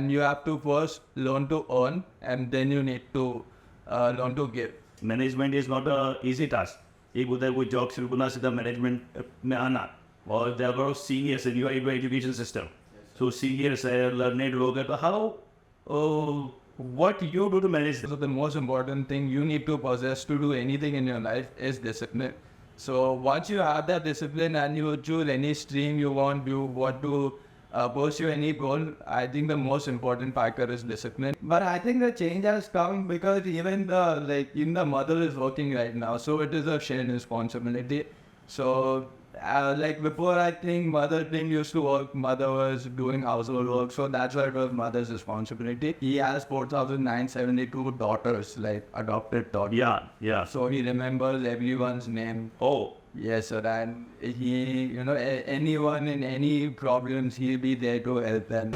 and you have to first learn to earn, and then you need to learn to give. Management is not a easy task. एक होता है कोई job शुरू करना सीधा management में आना और there are seniors in your education system. So seniors है learned लोग हैं तो how what you do to manage this? So the most important thing you need to possess to do anything in your life is discipline. So once you have that discipline and you choose any stream you want to pursue any goal, I think the most important factor is discipline. But I think the change has come because even the mother is working right now, so it is a shared responsibility. So before, I think mother didn't used to work, mother was doing household work, so that's why it was mother's responsibility. He has 4,972 daughters, like adopted daughters. Yeah. So he remembers everyone's name. Oh. Yes, sir, and he, anyone in any problems, he'll be there to help them.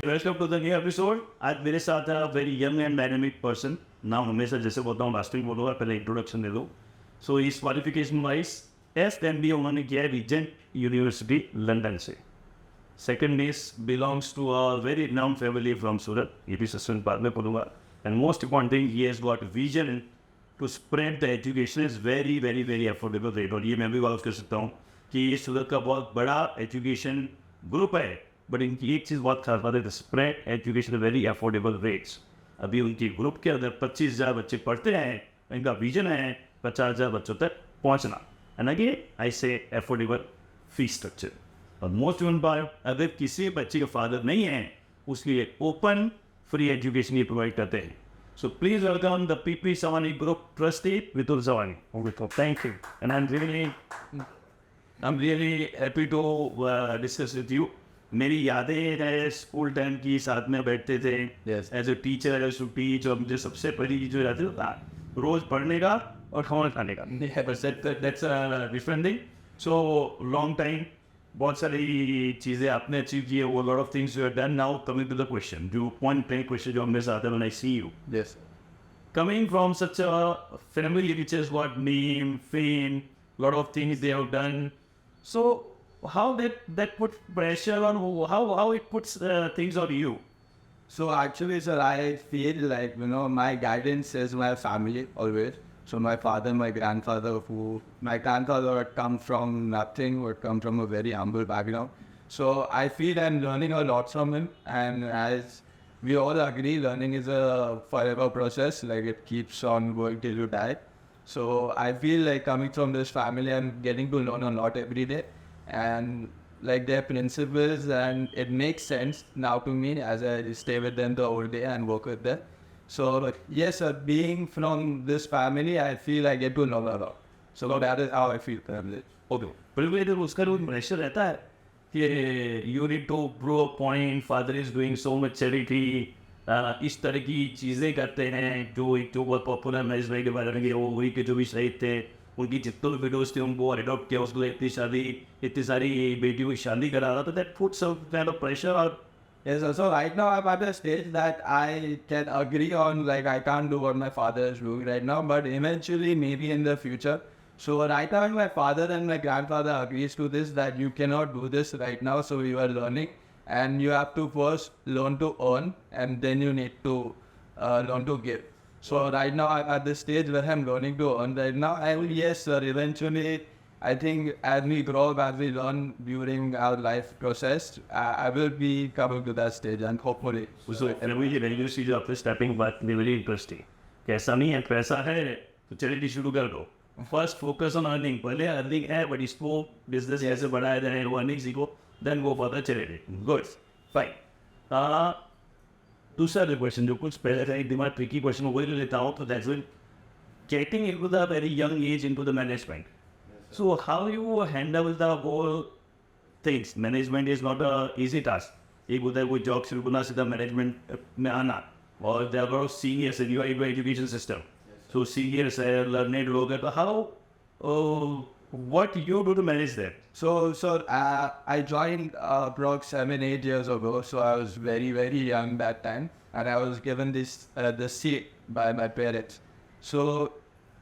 Welcome to the new episode. आज मेरे साथ है very young and dynamic person. नाम हमेशा जैसे बोलता हूँ last में बोलूँगा, पहले इंट्रोडक्शन दे दो. So इस क्वालिफिकेशन वाइज FMBA उन्होंने किया है रीजेंट यूनिवर्सिटी लंदन से. Second is belongs to a very renowned family from Surat. ये भी सस्पेंस बाद में बोलूँगा. And most important thing, he has got vision to spread the education is very very very affordable rate. और ये मैं भी बात कर सकता हूँ कि ये सूरत का बहुत बड़ा एजुकेशन ग्रुप है. बट इनकी एक चीज़ बहुत खास बात है, spread education very affordable rates. अभी उनके ग्रुप के अंदर 25,000 बच्चे पढ़ते हैं. इनका विजन है 50,000 बच्चों तक पहुंचना. And again I say affordable fees structure. और मोस्ट इम्पोर्टेंट, अगर किसी बच्चे के फादर नहीं है उसके लिए ओपन फ्री एजुकेशन ये प्रोवाइड करते हैं. So please welcome the PP Savani group trustee Mitul Savani. Thank you and I am really happy to discuss with you. मेरी यादें है स्कूल टाइम की, साथ में बैठते थे as a teacher as to teach. और मुझे सबसे पहली चीज जो रहती था रोज पढ़ने का और खाना खाने का. That's different thing. So long time बहुत सारी चीज़ें आपने अचीव की है. वो lot of things you have done. Now coming to the question, जो पॉइंट प्लेन क्वेश्चन जो हमें साथ है when I see you. Yes. Coming from such a family which has got name, fame, lot of things they have done. So how that put pressure on, how it puts things on you? So actually, sir, I feel like, my guidance is my family always. So my father, my grandfather, my grandfather had come from nothing, would come from a very humble background. So I feel I'm learning a lot from him. And as we all agree, learning is a forever process. Like it keeps on going till you die. So I feel like coming from this family, I'm getting to learn a lot every day. And like their principles, and it makes sense now to me as I stay with them the whole day and work with them. So yes, being from this family, I feel I get to learn a lot. So that is how I feel privileged. Okay. बिल्कुल उसका जो pressure रहता है कि you need to prove a point, father is doing so much charity, इस तरह की चीज़ें करते हैं जो एक जो बहुत पॉपुलर मैरिज भाई के बारे में वो वही के जो भी शहीद थे उनकी जितने भी वीडियोस थे उनको अडॉप्ट किया, उसको इतनी सारी बेटियों की शादी करा रहा. तो that puts some kind of pressure. और Yes, so right now I'm at a stage that I can agree on, like I can't do what my father is doing right now, but eventually maybe in the future. So right now my father and my grandfather agrees to this, that you cannot do this right now, so you are learning and you have to first learn to earn and then you need to learn to give. So right now I'm at the stage where I'm learning to earn right now, and yes sir, eventually I think as we grow up, as we learn during our life process, I will be coming to that stage and hopefully. So मुझे radio चीज़ आपसे stepping बात very interesting. कैसा नहीं है, पैसा है तो charity शुरू कर दो. First focus on earning. पहले अर्निंग है बट इसको बिजनेस ऐसे बढ़ाया जाए, वो अर्निंग सीखो, देन वो for the charity. Good, fine. दूसरा क्वेश्चन जो कुछ पहले का एक दिमाग ट्रिकी क्वेश्चन वही ले लेता हूँ. तो that's when getting into the very young age into the management. So how you handle the whole things? Management is not a easy task. एक होता है कोई जॉब शुरू करना सीधा मैनेजमेंट में आना और there are seniors in your education system. So seniors है, learned लोग हैं. तो how what you do to manage that? So I joined approx 7-8 years ago. So I was very very young that time, and I was given this the seat by my parents. So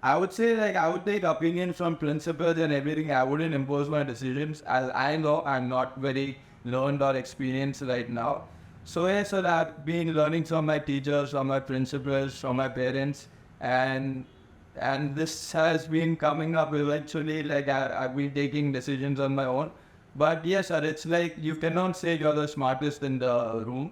I would say like I would take opinions from principals and everything. I wouldn't impose my decisions, as I know I'm not very learned or experienced right now. So yeah, so I've been learning from my teachers, from my principals, from my parents, and this has been coming up eventually. Like I've been taking decisions on my own. But yes, sir, it's like you cannot say you're the smartest in the room.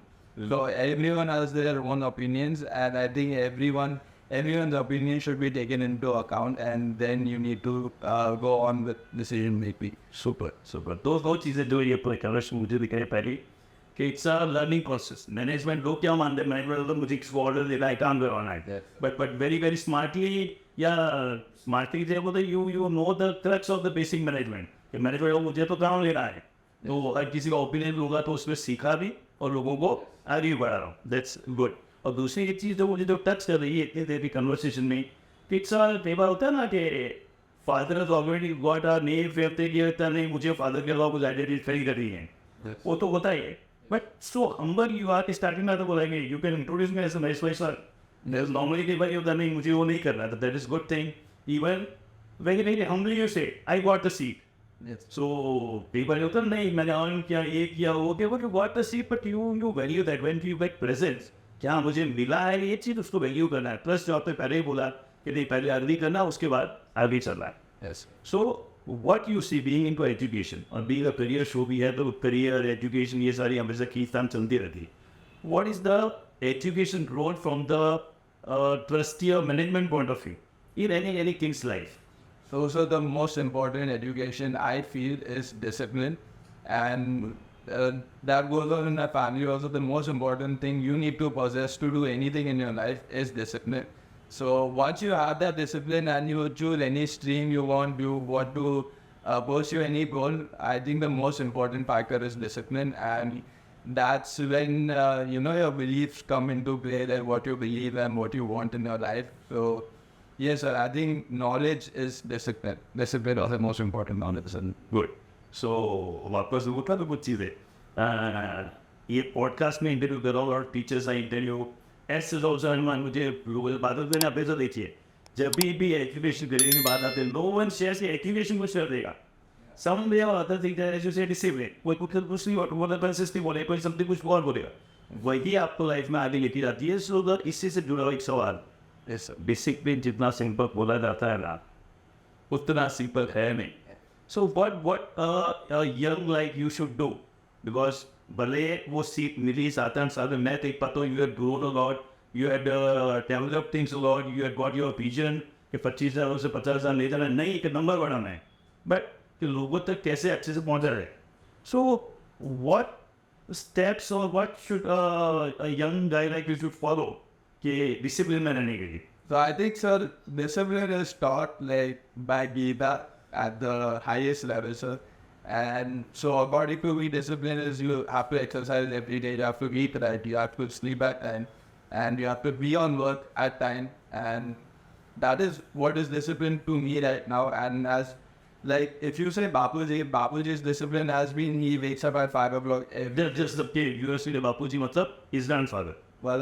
So everyone has their own opinions, and I think everyone's opinion should be taken into account, and then you need to go on with decision making. Super super दो चीज़ें जो ये colours मुझे दिखाई पहली कि it's a learning process management लोग क्या मानते हैं मैनेजमेंट तो मुझे एक ऑर्डर देना है काम करवाना है बट वेरी वेरी स्मार्टली या स्मार्टली जो बोलते you know the crux of the basic management कि मैनेजमेंट मुझे तो काम लेना है तो हर किसी का ओपिनियन होगा तो उसमें सीखा भी और लोगों को आगे बढ़ा रहा हूँ दैट्स गुड और दूसरी एक चीज़ जो मुझे जो टच कर रही है इतनी देर की कन्वर्सेशन में इट्स कई बार होता है ना कि father has already got a name फेमते कि इतना नहीं मुझे फादर के अलावा कुछ आइडेंटिफाई कर रही है वो तो होता ही है but so humble you are starting में तो बोलेंगे you can introduce me as a nice sir there's normally कि भाई होता नहीं मुझे वो नहीं करना तो that is good thing even very very humbly you say I got the seat so कई बार होता नहीं मैंने अर्न किया ये किया वो किया but you got the seat but you value that when you get presence क्या मुझे मिला है ये चीज़ उसको वैल्यू करना है प्लस जो आपने पहले ही बोला कि नहीं पहले अर्ली करना उसके बाद आगे चलना है Yes. So what you see being into education or being a career show we have the career education ये सारी हमेशा की स्थान चलती रहती है what is the education role from the trustee or management point of view in any king's life So the most important education I feel is discipline, and that goes on in my family also. The most important thing you need to possess to do anything in your life is discipline. So once you have that discipline and you choose any stream you want to pursue any goal, I think the most important factor is discipline, and that's when your beliefs come into play, like what you believe and what you want in your life. So yes, sir, I think knowledge is discipline. Discipline is the most important knowledge. good so वापस उठा तो कुछ चीज़ें ये podcast में interview कर रहा हूँ और टीचर्स आई इंटरव्यू ऐसे मुझे बात देना आप ऐसा देखिए जब भी एजुकेशन करियर की बात आती है नो वन शेयर्स एजुकेशन को शेयर देगा सम वे और अदर थिंग दैट यू से डिसिप्लिन कोई कुछ नहीं बोले कंसिस्टेंट बोले कोई समथिंग कुछ और बोलेगा वही आपको लाइफ में आगे लेके जाती है सो दैट इससे से जुड़ा हुआ एक सवाल डिसिप्लिन जितना सिंपल बोला जाता है ना उतना सिंपल है नहीं so what young like you should do because भले वो सीट मिली 7-8 साल में मैं देख पाता हूँ you had grown a lot you had develop things a lot you had got your vision कि 25 सालों से 50 साल ले जाना नहीं एक नंबर बढ़ाना है बट लोगों तक कैसे अच्छे से पहुँचा रहे so what steps or what should a young guy like you should follow कि discipline में रहने के लिए So I think, sir, discipline is taught like by Gita at the highest level, sir. And so according to me, discipline is you have to exercise every day, you have to eat right, you have to sleep at time, and you have to be on work at time. And that is what is discipline to me right now. And as like if you say Bapuji's discipline has been he wakes up at 5 o'clock. just the kid you see the Bapuji मतलब his grandfather Well,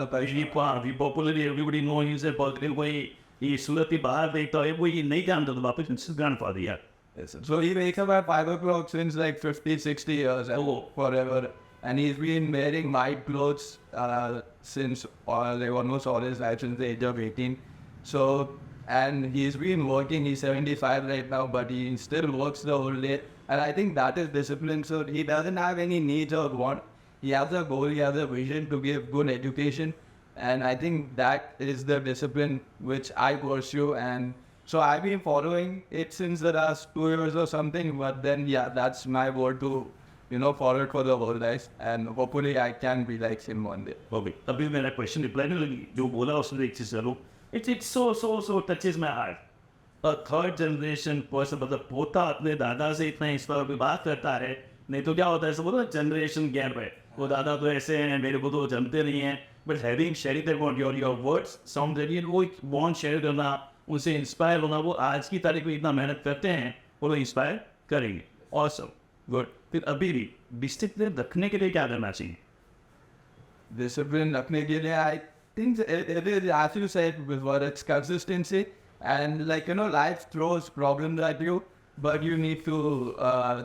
we popularly everybody know he's a political way he Surti बाहर देखता है वो ये नहीं जानता तो Bapuji is his grandfather yeah. So he wakes up at 5 o'clock since like 50, 60 years, forever. And he's been wearing white clothes since like almost all his life, since the age of 18. So, and he's been working, he's 75 right now, but he still works the whole day. And I think that is discipline. So he doesn't have any needs or want. He has a goal, he has a vision to give good education. And I think that is the discipline which I pursue. And so I've been following it since the last 2 years or something, but then yeah, that's my goal to, follow it for the whole life, and hopefully I can be like him one day. Okay. अभी मेरा question reply नहीं लगी जो बोला उसने एक चीज़ चलो it's so touches my heart. A third generation person मतलब पोता अपने दादा से इतना इस पर अभी बात करता है नहीं तो क्या होता है ऐसा बोलते हैं जनरेशन गैप है वो दादा तो ऐसे हैं मेरे को तो जमते नहीं हैं but having shared that about your words sound really वो want share करना उनसे इंस्पायर होना वो आज की तारीख में इतना मेहनत करते हैं वो लोग इंस्पायर करेंगे ऑसम गुड फिर अभी भी डिसिप्लिन रखने के लिए क्या करना चाहिए Discipline रखने के लिए I think it is, as you said before, it's consistency. And like, life throws problems at you, but you need to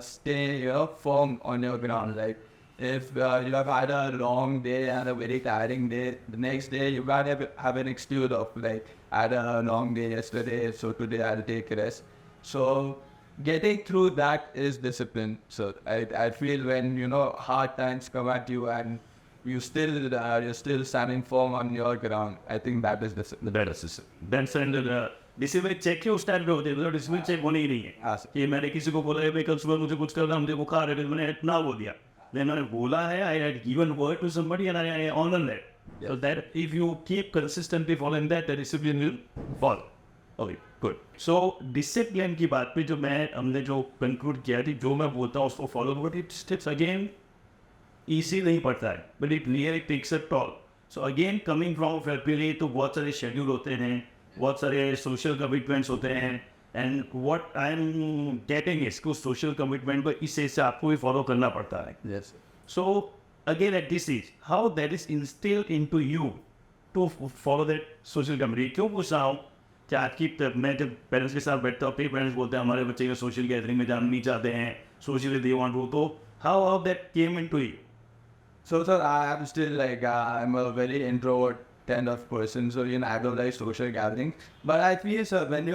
stay, firm on your ground. Like, if you have had a long day and a very tiring day, the next day you can't have an excuse of like, I had a long day yesterday, so today I'll take rest. So getting through that is discipline. So I feel when, hard times come at you and you're still standing firm on your ground, I think that is discipline. That is then send discipline check के उस time पे होते हैं, discipline check होने ही नहीं है कि मैंने किसी को बोला है भाई कल सुबह मुझे कुछ करना, मुझे बुखार है, मैंने इतना बोल दिया, then मैंने बोला है, I had given word to somebody and I honor that. So that if you keep consistently following that, the discipline will fall. Okay, good. So discipline की बात पे जो हमने जो conclude किया थी, जो मैं बोलता हूँ उसको follow करो, it steps again easy नहीं पड़ता है, but it really takes a toll. So again coming from February तो बहुत सारे schedule होते हैं, बहुत सारे सोशल कमिटमेंट्स होते हैं, and what I am getting is को सोशल कमिटमेंट को इस से आपको भी फॉलो करना पड़ता है. So again at this age how that is instilled into you to follow that social commitment. क्यों पूछ रहा हूँ कि आपकी मैं जब पेरेंट्स के साथ बैठता हूँ, अपने पेरेंट्स बोलते हैं हमारे बच्चे को सोशल गैदरिंग में जाना नहीं चाहते हैं, सोशली दे वांट टू, तो how that came into you? So, sir, I am still like, I'm a very introvert kind of person, so I don't like social gatherings. But I feel, sir, when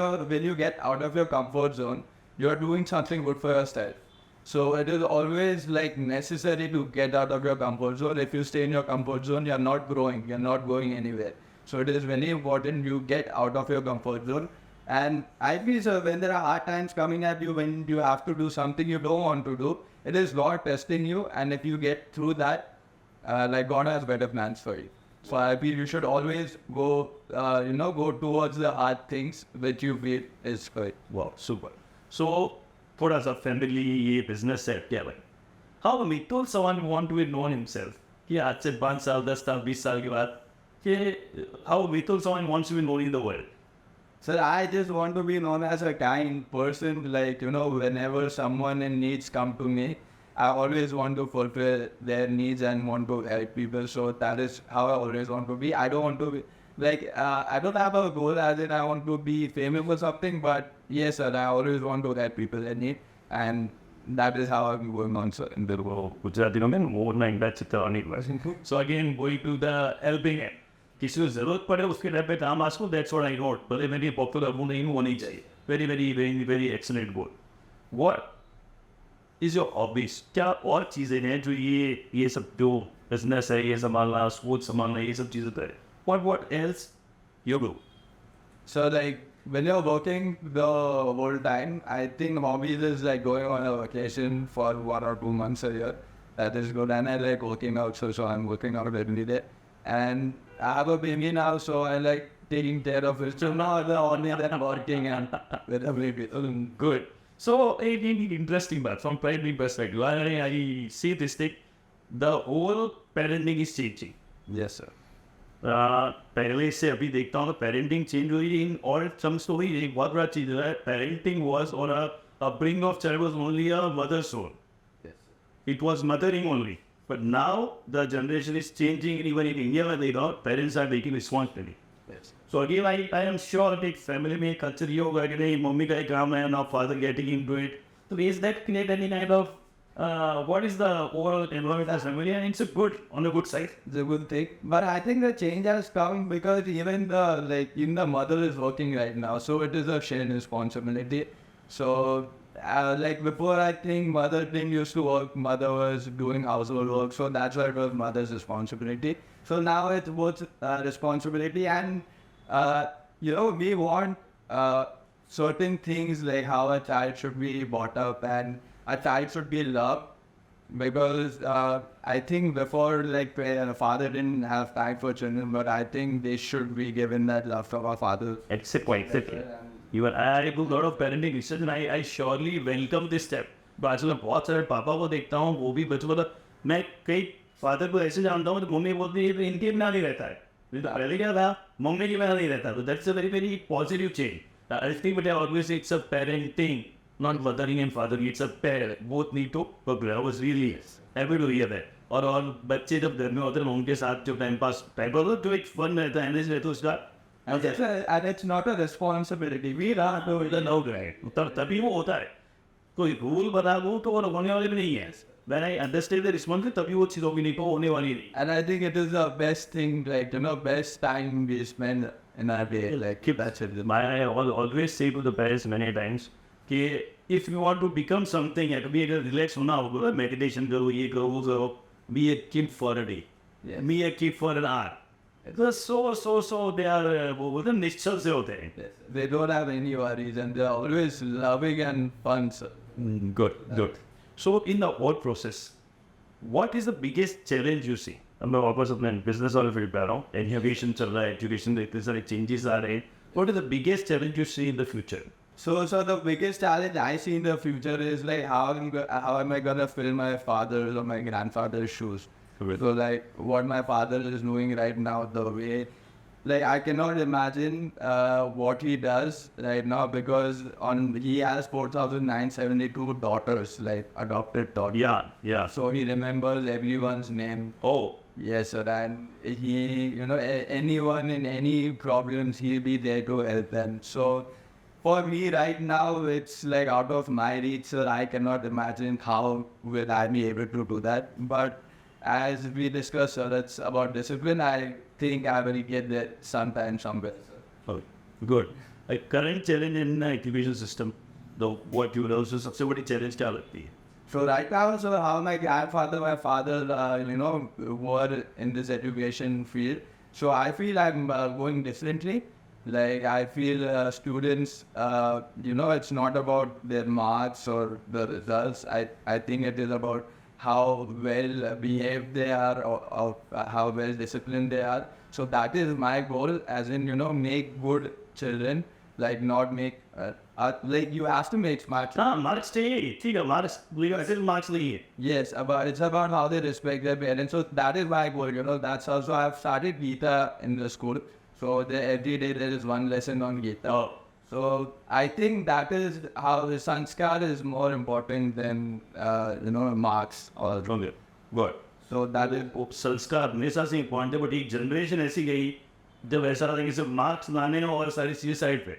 you get out of your comfort zone, you're doing something good for yourself. So it is always like necessary to get out of your comfort zone. If you stay in your comfort zone, you're not growing, you're not going anywhere. So it is very important you get out of your comfort zone. And I feel, sir, when there are hard times coming at you, when you have to do something you don't want to do, it is God testing you. And if you get through that, like God has better plans for you. So I feel you should always go, go towards the hard things which you feel is good. Wow, super. So, थोड़ा सा family ये business set किया भाई. How Mitul someone want to be known himself? कि आज से 5 साल 10 साल 20 साल के बाद कि how Mitul someone wants to be known in the world? Sir, I just want to be known as a kind person. Like, whenever someone in needs come to me, I always want to fulfill their needs and want to help people. So that is how I always want to be. I don't want to be like, I don't have a goal as in I want to be famous or something, but yes, sir, I always want to help people in need. And that is how I'm going on, sir, in the world. So again, going to the helping end. किसी को जरूरत पड़े उसके time पे काम आसको, that's what I wrote. भले मेरी popular वो नहीं होनी चाहिए. Very, very, very, very excellent goal. What is your hobbies? क्या और चीज़ें हैं जो ये सब जो बिजनेस है, ये संभालना, स्पोर्ट्स संभालना, ये सब चीज़ें है. What else you do? So like when you're working the whole time, I think hobbies is like going on a vacation for 1 or 2 months a year. That is good. And I like working out, so I'm working out every day. And I have a baby now, so I like taking care of it. So now the only than working and with a baby. Good. So, interesting, but from parenting perspective, I see this thing, the whole parenting is changing. Yes, sir. पहले से अभी देखता हूँ तो parenting change हुई in all terms. तो ही एक बहुत बड़ा चीज़ है, parenting was or a bring of child was only a mother's role. Yes. It was mothering only. But now the generation is changing, and even in India where they are, parents are taking responsibility. Yes. So again, I am sure that family में culture ये होगा कि नहीं mummy का एक काम है, now father getting into it. So is that create any kind of what is the overall environment as family? And it's on a good side. It's a good thing. But I think the change has come because even the mother is working right now, so it is a shared responsibility. So like before, I think mother didn't used to work. Mother was doing household work, so that's why it was mother's responsibility. So now it's both responsibility and we want certain things like how a child should be brought up and a child should be loved. Because I think before, like, a father didn't have time for children, but I think they should be given that love from our father. Exactly. Even I do a lot of parenting research and I surely welcome this step. But आजकल मैं बहुत सारे पापा को देखता हूँ, वो भी बच्चों को मैं कई फादर को ऐसे जानता हूँ तो मम्मी बोलती है इनके बिना नहीं रहता है. पहले क्या था, मम्मी के बिना नहीं रहता. So that's a very, very positive change. I think but always it's a parenting, not mothering and fathering. It's a pair. Both need to progress. I was really happy to hear that. और बच्चे जब घर में होते हैं उनके साथ जो टाइम पास जो एक फन रहता है, एनर्जी रहता है उसका And it's not a responsibility. We run to it. No right. तभी वो होता है. कोई रूल बना वो तो वो होने वाले भी नहीं है. When I understand the responsibility, तभी वो चीज़ होगी नहीं तो होने वाली नहीं. And I think it is the best thing, like, best time we spend in our day. Like, that's it. I always say to the parents many times कि if you want to become something, या कभी अगर relax होना होगा, meditation करो, ये करो, वो करो, be a kid for a day. Yes. Be a kid for an hour. Because so they are वो तो निश्चल से होते हैं. Yes. They don't have any worries and they're always loving and fun. So. Good. So in the whole process, what is the biggest challenge you see? मैं वापस अपने business वाले field पे आ रहा हूँ. Education चल रहा है, education में इतने सारे changes आ रहे हैं. What is the biggest challenge you see in the future? So the biggest challenge I see in the future is like how am I gonna fill my father's or my grandfather's shoes? So like what my father is doing right now, the way, like I cannot imagine what he does right now because he has 4,972 daughters, like adopted daughters. Yeah. So he remembers everyone's name. Oh. Yes, sir. And he, anyone in any problems, he'll be there to help them. So for me right now, it's like out of my reach, sir. I cannot imagine how will I be able to do that. But as we discussed, sir, it's about discipline. I think I will get there sometime, somewhere, sir. Oh, good. A current challenge in the education system, what you will also सबसे बड़ी challenge क्या लगती है? So right now, so how my grandfather, my father, were in this education field. So I feel I'm going differently. Like I feel students, it's not about their marks or the results. I think it is about how well behaved they are or how well disciplined they are. So that is my goal, as in, make good children, like not make, like you have to make smart children. Marks चाहिए, ठीक है, marks चाहिए. Yes, it's about how they respect their parents. So that is my goal, that's also, I've started Gita in the school. So every day there is one lesson on Gita. Oh. So I think that is how the sanskar is more important than, marks or... Okay, good. So that is... संस्कार हमेशा से important है, but एक generation ऐसी गई जब ऐसा रहता है कि सिर्फ मार्क्स लाने और सारी चीज़ें साइड पे.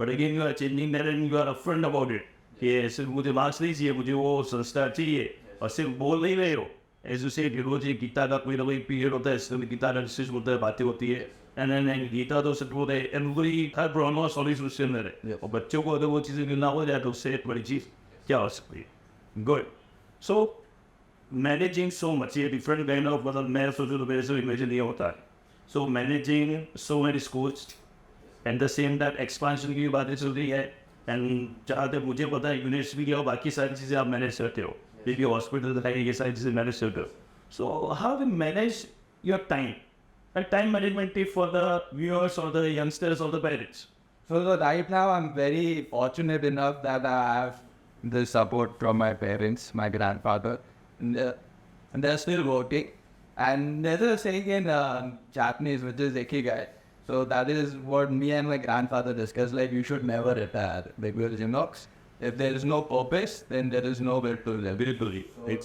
But again you are changing that and you are upfront about it कि सिर्फ मुझे मार्क्स नहीं चाहिए, मुझे वो संस्कार चाहिए. और सिर्फ बोल नहीं रहे हो, एज यू से रोज गीता का कोई ना कोई पीरियड होता है, इसमें गीता का डिस्कस होता है, बातें होती है. एंड गीता तो सिर्फ होता है एवरी हर प्रॉब्लम और सॉल्यूशन उसके अंदर है. और बच्चों को अगर वो चीज़ें मिलना हो जाए तो उससे बड़ी चीज़ क्या हो सकती है. गुड. सो मैनेजिंग सो मच, ये डिफरेंट काइंड ऑफ, मतलब मैं सोचूं तो मेरे से इमेजिन नहीं होता है. So managing so many schools and the same time expansion की बातें चल रही है. एंड जहाँ तक मुझे पता है यूनिवर्सिटी की और बाकी सारी चीज़ें आप मैनेज करते हो, बेबी हॉस्पिटल है, ये सारी चीज़ें मैनेज करते हो. So how you manage your time, like time management tip for the viewers or the youngsters or the parents? So right now I'm very fortunate enough that I have the support from my parents, my grandfather, and they're still working. And there's a saying in Japanese which is ikigai. So that is what me and my grandfather discussed, like you should never retire because if there is no purpose, then there is no will to live.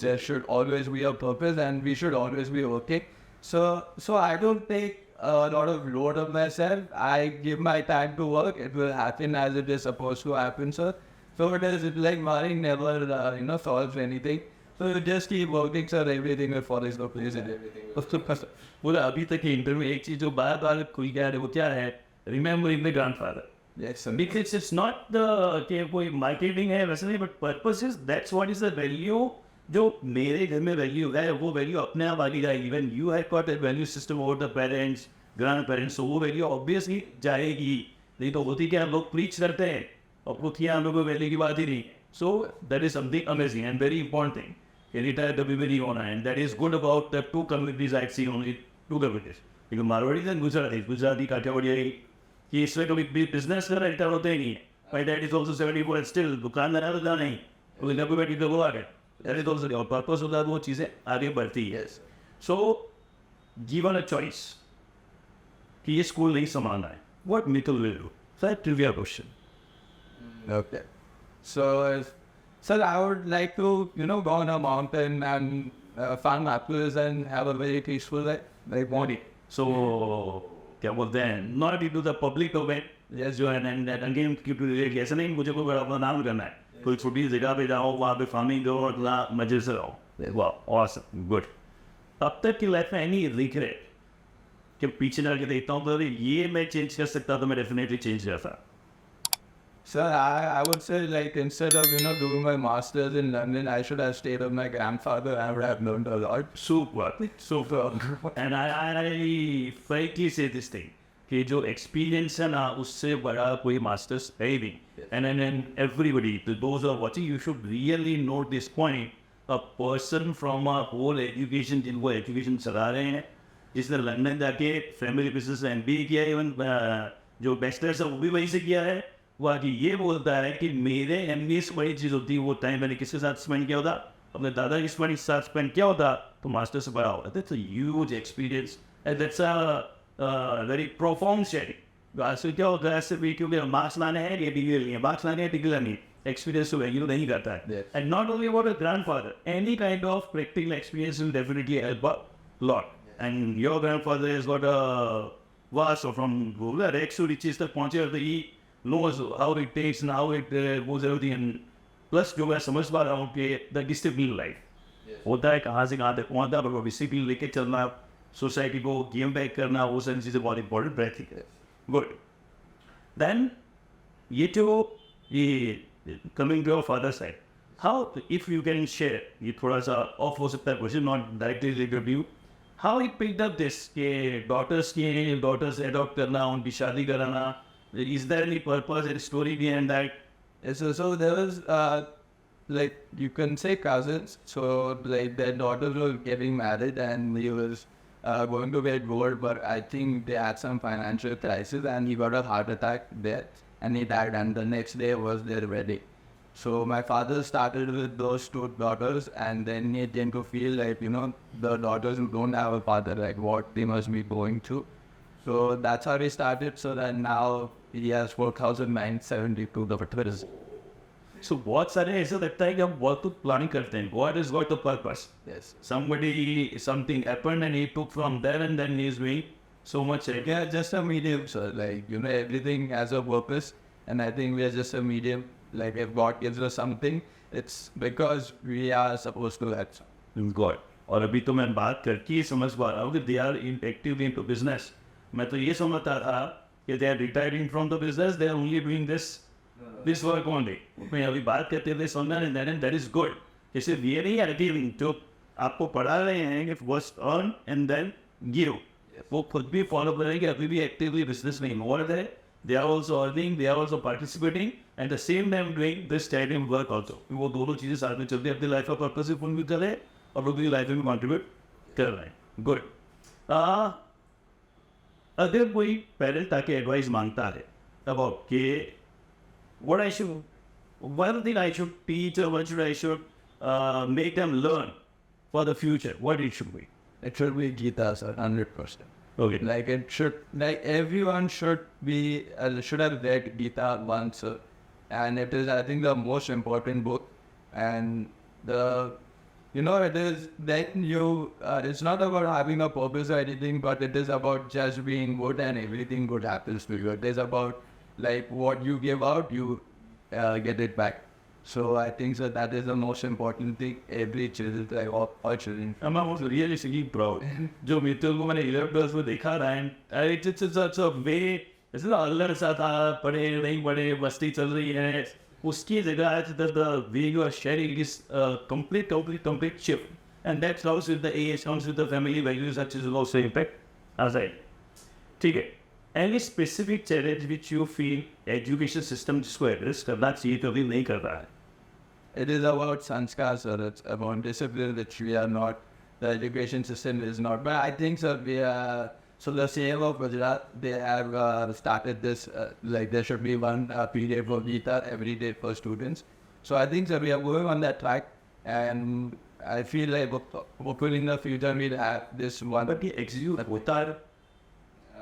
There should always be a purpose and we should always be working. So I don't take a lot of load on myself. I give my time to work. It will happen as it is supposed to happen, sir. So it is like money never, solves anything. So you just keep working, sir. Everything will fall into place and everything. बोला अभी तक के interview एक चीज जो बार बार खुल गया है वो क्या है, remembering the grandfather. Yes, sir. Because it's not the कि कोई मार्केटिंग है वैसे नहीं, but purpose is that's what is the value. जो मेरे घर में वैल्यू है वो वैल्यू अपने आप आगे जाएगी. When you have got a value system over the parents, grand parents, तो वो वैल्यू ऑब्वियसली जाएगी. नहीं तो होती क्या, लोग प्रीच करते हैं और खुद की हम लोग को वैल्यू की बात ही नहीं. So that is something amazing and very important thing. Retire कभी भी नहीं होना है, and that is good about the two communities. I see only two communities, लेकिन मारवाड़ी एंड गुजराती काठियावाड़ी कि इसमें कभी बिजनेस कर रिटायर होते ही नहीं है. My dad is also 74 and still दुकान लगा तो नहीं, कभी बैठी तो वो आ गए. That is also the purpose of that वो चीज़ें आगे बढ़ती है. So given a choice कि ये स्कूल नहीं संभालना है, what Mitul will do? So that will be a question. Okay. So, sir, I would like to, go on a mountain and farm apples and have a very peaceful life. So क्या बोलते हैं not into the public domain yes जो है and again keep relate ऐसा नहीं मुझे कोई अपना नाम करना है कोई छोटी जगह पे जाओ वहाँ पे फार्मिंग करो और मजे से रहो वाह ऑसम गुड अब तक की लाइफ में एनी रिग्रेट कि पीछे जाके देखता हूँ तो ये मैं चेंज कर सकता तो मैं डेफिनेटली चेंज करता Sir, I would say like instead of doing my masters in London, I should have stayed with my grandfather. I would have learned a lot. super and I frankly say this thing कि जो experience है ना उससे बड़ा कोई masters है ही नहीं and everybody those who are watching you should really note this point a person from a whole education जिनको education चला रहे हैं जिसने लंदन जाके family business में MBA किया इवन जो bachelor's है वो भी वहीं से किया है वो आगे ये बोलता है कि मेरे MBA से बड़ी चीज़ होती है वो टाइम मैंने किसके साथ स्पेंड किया होता अपने दादा के साथ स्पेंड किया होता तो मास्टर से बड़ा होता that's a huge experience and that's a very profound sharing आजकल क्या होता है ऐसे भी क्योंकि मार्क्स लाने हैं ये डिग्री नहीं है मार्क्स लाने हैं डिग्री नहीं एक्सपीरियंस तो वैल्यू नहीं करता है and not only about a grandfather any kind of practical experience will definitely help a lot and your grandfather has got a vast from rural rags to riches तक पहुंचे तो ही knows how it takes and how it goes everything and plus जो मैं समझ पा रहा हूँ कि the discipline life होता है कहाँ से कहाँ तक पहुँचता है डिसिप्लिन लेके चलना सोसाइटी को गेम बैक करना वो सारी चीज़ें बहुत इंपॉर्टेंट रहती है गुड देन ये जो ये coming to your father side how if you can share ये थोड़ा सा ऑफ हो सकता है question not directly related you how it picked up this के डॉटर्स एडॉप्ट करना उनकी शादी कराना is there any purpose and story behind that? So there was like you can say cousins. So like their daughters were getting married and he was going to get bored, but I think they had some financial crisis and he got a heart attack there and he died. And the next day was their wedding. So my father started with those two daughters, and then he came to feel like the daughters who don't have a father, like what they must be going through. So that's how we started. So that now he has 4,972 daughters. So बहुत सारे ऐसा लगता है कि हम बहुत कुछ planning करते हैं. God has got the purpose. Yes. Something happened and he took from there and then he is doing so much. Yeah, just a medium, sir. Like everything has a purpose, and I think we are just a medium. Like if God gives us something, it's because we are supposed to have something. God. और अभी तो मैं बात करके ही समझ पा रहा हूँ कि they are actively into business. मैं तो ये समझता था कि they are retiring from the business, they are only doing this work only. मैं अभी बात करते थे सुनना and that is good. जैसे ये नहीं है कि जो आपको पढ़ा रहे हैं कि first earn and then give. वो खुद भी फॉलो कर रहे हैं कि अभी भी एक्टिवली बिजनेस में इन्वॉल्व है. They are also earning, they are also participating and the same time doing this charity work also. वो दोनों चीज़ें साथ में चलती है अपनी लाइफ का पर्पस भी फुल भी कर रहे हैं और लोग अपनी लाइफ में भी कॉन्ट्रीब्यूट कर रहे हैं. गुड. अगर कोई पेरेंट आके एडवाइस मांगता है अबाउट कि what I should, one thing I should teach or what should I should make them learn for the future, what it should be? It should be Gita, sir, 100%. Okay. Like it should, like everyone should be, should have read Gita once, sir. And it is, I think, the most important book. And it is then it's not about having a purpose or anything, but it is about just being good and everything good happens to you. It is about like what you give out, you get it back. So I think that is the most important thing. Every children, like all children. I'm really proud. जो मितुल को मैंने 11 में देखा था and it's such a way, ऐसे ना अल्लड़ सा था, पढ़े नहीं पढ़े मस्ती चल रही है. उसकी जगह आज the way you are sharing is complete shift, and that comes with the age, comes with the family values, such as also impact. As I, ठीक है. Any specific challenge which you feel education system जिसको address करना चाहिए तो अभी नहीं कर रहा है? It is about sanskar, sir. It's about discipline, which we are not. The education system is not. But I think, sir, we are. So the CM of Gujarat, they have started this. Like there should be one period for Gita every day for students. So I think, sir, we are going on that track, and I feel like hopefully in the future we'll have this one. But ये execute होता है.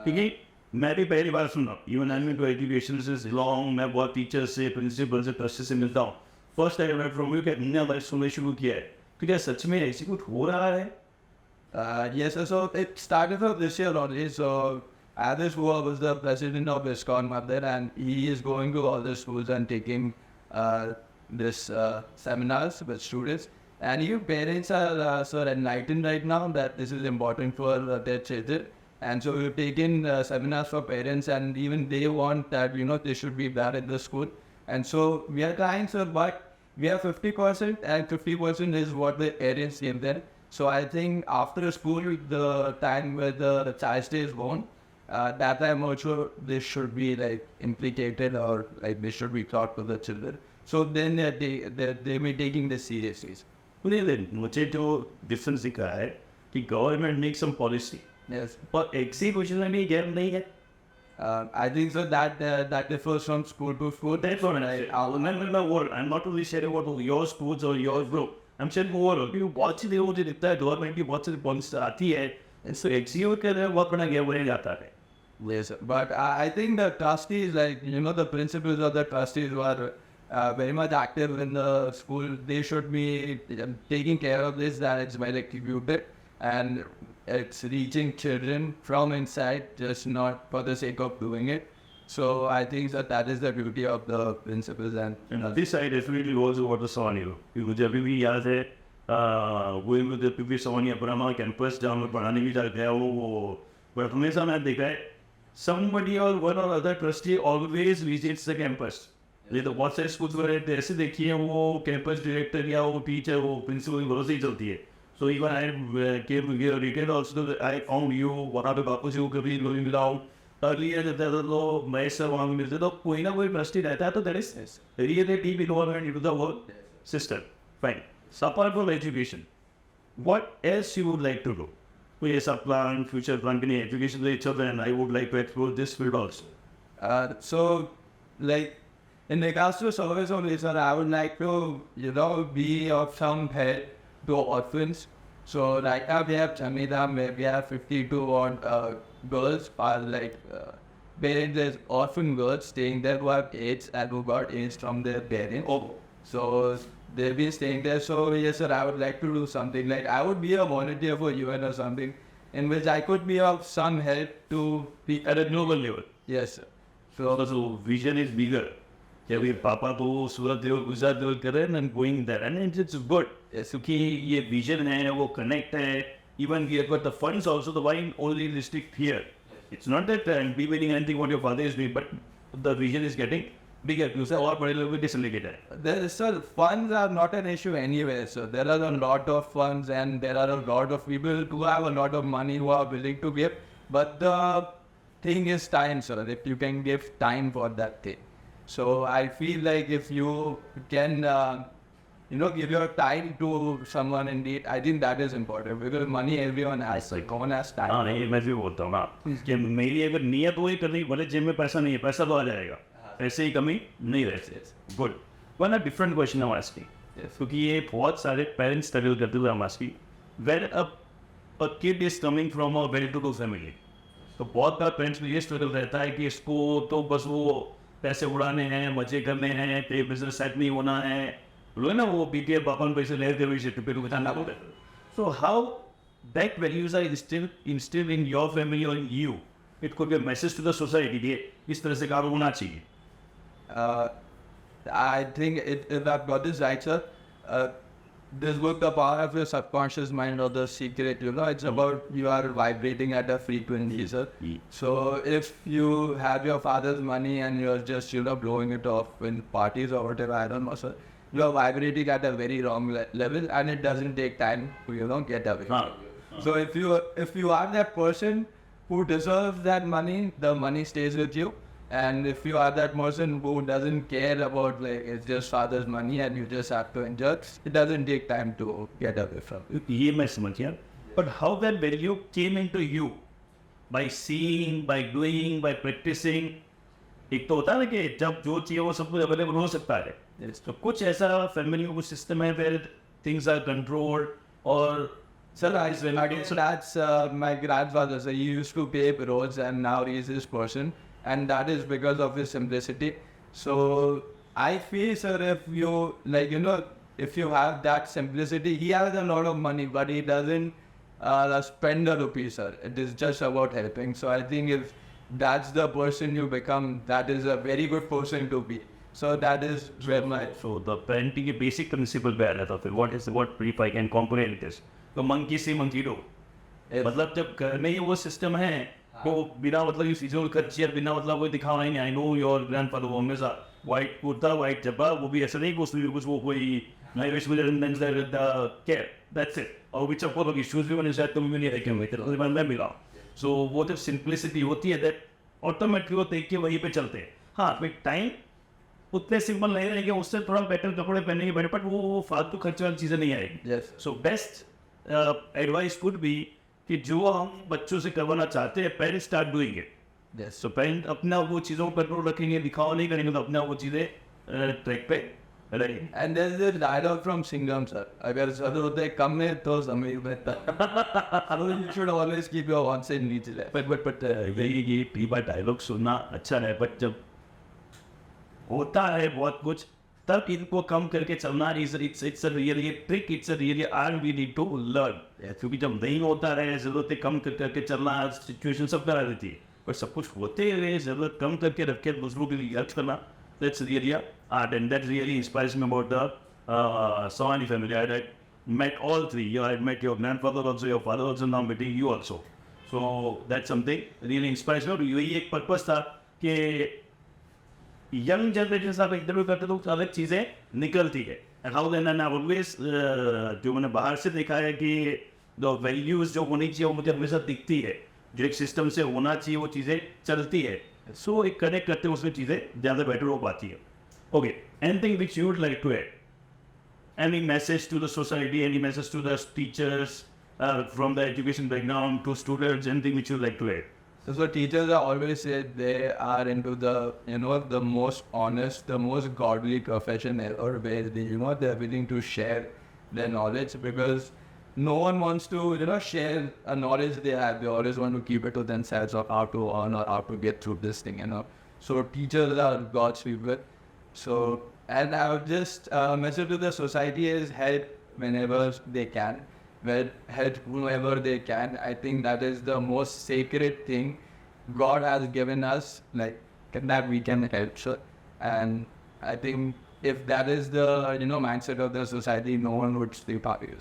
ठीक है. मैं भी पहली बार सुन रहा हूँ. Even I'm into education is long. मैं बहुत टीचर से, प्रिंसिपल से, ट्रस्टी से मिलता हूँ. First time I read from you कि हमने हमारे सुनने शुरू किया है. तो क्या सच में execute हो रहा है? Yes, so it started from this year only. So This was the president of ISKCON Mother, and he is going to all the schools and taking this seminars with students. And your parents are so enlightened right now that this is important for their children. And so we've taken seminars for parents, and even they want that, they should be there in the school. And so we are trying, sir, but we have 50% and 50% is what the parents give them. So I think after school, the time where the child stays born, that time also this should be like implicated, or like they should be taught to the children. So then they be taking this seriously. मुझे जो difference दिखा है कि government make some policy Yes. और execution में भी gap नहीं है. I think so that differs from school to school. That's what I'm not only sharing about your schools or your group. I'm sharing overall. You watch the मुझे दिखता है government की बहुत सारी पॉलिसी आती है, so एग्जीक्यूट करने में बहुत बड़ा गैप बन जाता है. Yes, but I think the trustees, like, the principals of the trustees who are very much active in the school, they should be taking care of this, that it's well executed and it's reaching children from inside, just not for the sake of doing it. So I think that is the duty of the principals. And this I definitely also want to Savani. मुझे अभी भी याद है going with the previous Savani अपना campus जहाँ मैं पढ़ाने भी जाता है वो but हमेशा मैं देखा है somebody or one or other trustee always visits the campus. ये तो बहुत सारे स्कूल्स वगैरह ऐसे देखिए वो कैंपस डायरेक्टर या वो टीचर वो प्रिंसिपल की भरोसे ही चलती है. So even I came here retail also, I found you वहाँ पे वापस you कभी लोग मिलाओ earlier जब था तो मैं सब वहाँ मिलते तो कोई ना कोई ट्रस्टी रहता है तो that is really deep involvement into the work system. Fine. So apart from education, what else you would like to do? कोई ऐसा plan, future plan के लिए education के children, I would like to explore this field also. So, like, in regards to service only, sir, I would like to, be of some help to orphans. So right now we have Chamida, where we have 52 odd girls, parents, there's orphan girls staying there who have AIDS and who got AIDS from their parents. Oh. So they've been staying there. So yes, sir, I would like to do something. Like I would be a volunteer for UN or something, in which I could be of some help to be At a global level. Yes, sir. So vision is bigger. Yeah, we Papa to Surat Dev, Gujarat Dev karen and going there, and it's good. क्योंकि ये vision है वो connect है. Even we have got the funds also. The why only restrict here. It's not that be winning anything what your father is doing, but the vision is getting bigger. You say और बड़े लोग भी dislocate है. Sir, funds are not an issue anywhere. So there are a lot of funds and there are a lot of people who have a lot of money who are willing to give. But the thing is time, sir. If you can give time for that thing. So I feel like if you can, give your time to someone indeed, I think that is important because money everyone has. Like, no one has time. हाँ नहीं मैं भी बोलता हूँ ना कि मेरी अगर नियत वही करनी भले जेब में पैसा नहीं है पैसा तो आ जाएगा ऐसे ही कमी नहीं रहती. Good. One a different question I'm asking. क्योंकि ये बहुत सारे पेरेंट्स स्ट्रगल करते हुए I'm asking. When a kid is coming from a well-to-do family, तो बहुत बार पेरेंट्स में ये स्ट्रगल रहता है कि इसको तो बस वो पैसे उड़ाने हैं मजे करने हैं कोई बिजनेस सेट नहीं होना है लोग ना वो पीटीए पापा पैसे लेते हुए टिप्पे को बचाना होता है. So how that values are still instilled in your family और in you. It could be a message to the society कि इस तरह से काम होना चाहिए. I think if I've got this right, sir, this book, The Power of Your Subconscious Mind or The Secret, it's about you are vibrating at a frequency, sir. So if you have your father's money and you're just, blowing it off in parties or whatever, I don't know, sir, you're vibrating at a very wrong level and it doesn't take time to, get away. So if you are that person who deserves that money, the money stays with you. And if you are that person who doesn't care about it's just father's money and you just have to enjoy, it doesn't take time to get away from it. ये मैं समझ गया. But how that value came into you? By seeing, by doing, by practicing. एक तो होता है ना कि जब जो चाहिए वो सब कुछ अवेलेबल हो सकता है. तो कुछ ऐसा फैमिली में कुछ सिस्टम है where things are controlled or Sir, that's my grandfather. So he used to pay roads and now he is this person. And that is because of his simplicity. So I feel, sir, if you if you have that simplicity, he has a lot of money, but he doesn't spend a rupee, sir. It is just about helping. So I think that's the person you become. That is a very good person to be. So that is where my So the parenting के basic principle पे आ जाता फिर what if I can comprehend this तो monkey see monkey do मतलब जब घर में ही वो सिस्टम है तो बिना मतलब ये सीजन कल्चर बिना मतलब वो दिखावा ही नहीं आई नो योर ग्रैंडफादर वो हमेशा वाइट कुर्ता वाइट जब्बा वो भी ऐसा नहीं कि उसमें भी कुछ वो कोई नहीं wish will care that's it और भी चप्पल लोग इश्यूज भी मैंने शायद तुम भी नहीं देखे हुए थे मैं मिला सो वो जब सिंप्लिसिटी होती है दैट ऑटोमेटिकली वो देख के वहीं पे चलते हैं हाँ विद टाइम उतने सिंपल नहीं रहेंगे उससे थोड़ा बेटर कपड़े पहनेंगे बेटर बट वो फालतू खर्चे वाली चीज़ें नहीं आएगी Yes. So best advice could be कि जो हम बच्चों से करवाना चाहते हैं parents start doing it yes. So parent अपना वो चीज़ों पर कंट्रोल रखेंगे दिखावा नहीं करेंगे तो अपना वो चीज़ें ट्रैक पे रहेंगे And there's this dialogue from Singham sir. अगर सर होते कम में तो समय बेहतर. You should always keep your wants and needs left. But ये प्री बार डायलॉग सुनना अच्छा है बट जब होता है बहुत कुछ तब इनको कम करके चलना it's a really trick it's a really art we need to learn क्योंकि जब नहीं होता है जरूरतें कम करके चलना सिचुएशन सब करा देती है पर सब कुछ होते हुए जरूरत कम करके रख के दूसरों के लिए हेल्प करना that's really art and that really inspires me about the Savani family. I met all three. I met your grandfather also, your father also, now meeting you also. So that's something really inspires me. और यही एक purpose था कि young generation से आप interview करते तो अलग चीज़ें निकलती है and how then and always जो मैंने बाहर से देखा है कि द वैल्यूज जो होनी चाहिए वो मुझे हमेशा दिखती है जो एक सिस्टम से होना चाहिए वो चीज़ें चलती है सो एक कनेक्ट करते हैं उसमें चीज़ें ज़्यादा बेटर हो पाती है okay anything which you would like to add any message to the society, any message to the teachers from the education background to students, anything which you like to add? So teachers are always said they are into the, the most honest, the most godly profession ever, where they, they're willing to share their knowledge because no one wants to, share a knowledge they have. They always want to keep it to themselves of how to earn or how to get through this thing, So teachers are God's people. So, and I would just message to the society is help whenever they can, help whoever they can. I think that is the most sacred thing God has given us, like that we can help. So, and I think if that is the mindset of the society, no one would sleep happy.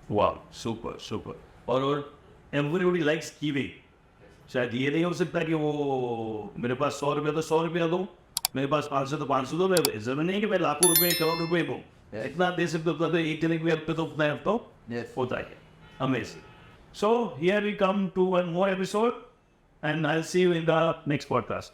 Wow, super, super. और everybody likes giving. शायद ये नहीं हो सकता कि वो मेरे पास 100 रुपया तो 100 रुपया दो मेरे पास 500 तो 500 दो मैं जरूर नहीं कि मैं लाखों रुपए करोड़ रुपए दूँ इतना दे सकते हो तो एक जने पे तो उतना तो होता है amazing so here we come to one more episode and I will see you in the next podcast